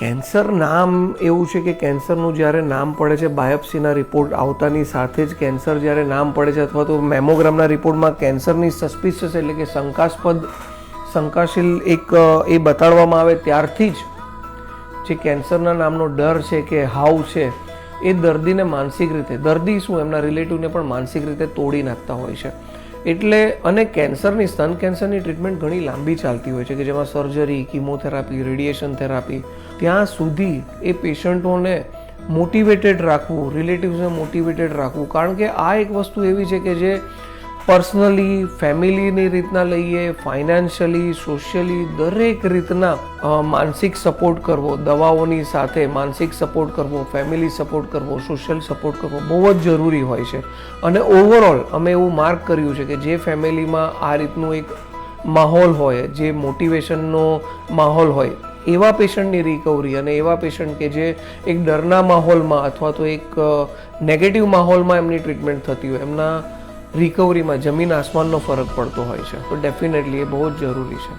Cancer નામ એવું છે કે કેન્સરનું જ્યારે નામ પડે છે, બાયોપ્સીના રિપોર્ટ આવતાની સાથે જ કેન્સર જ્યારે નામ પડે છે અથવા તો મેમોગ્રામના રિપોર્ટમાં કેન્સરની સસ્પિશિયસ એટલે કે શંકાશીલ એક એ બતાડવામાં આવે ત્યારથી જ જે કેન્સરના નામનો ડર છે કે હાવ છે એ દર્દીને માનસિક રીતે, દર્દી શું એમના રિલેટિવને પણ માનસિક રીતે તોડી નાખતા હોય છે. એટલે અને સ્તન કેન્સરની ટ્રીટમેન્ટ ઘણી લાંબી ચાલતી હોય છે કે જેમાં સર્જરી, કિમોથેરાપી, રેડિયેશન થેરાપી, ત્યાં સુધી એ પેશન્ટોને મોટિવેટેડ રાખવું, રિલેટિવ્સને મોટિવેટેડ રાખવું. કારણ કે આ એક વસ્તુ એવી છે કે જે પર્સનલી, ફેમિલીની રીતના લઈએ, ફાઇનાન્શિયલી, સોશિયલી દરેક રીતના માનસિક સપોર્ટ કરવો, દવાઓની સાથે માનસિક સપોર્ટ કરવો, ફેમિલી સપોર્ટ કરવો, સોશિયલ સપોર્ટ કરવો બહુ જ જરૂરી હોય છે. અને ઓવરઓલ અમે એવું માર્ક કર્યું છે કે જે ફેમિલીમાં આ રીતનું એક માહોલ હોય, જે મોટિવેશનનો માહોલ હોય, એવા પેશન્ટની રિકવરી અને એવા પેશન્ટ કે જે એક ડરના માહોલમાં અથવા તો એક નેગેટિવ માહોલમાં એમની ટ્રીટમેન્ટ થતી હોય, એમના રિકવરીમાં જમીન આસમાનનો ફરક પડતો હોય છે. તો ડેફિનેટલી એ બહુ જ જરૂરી છે.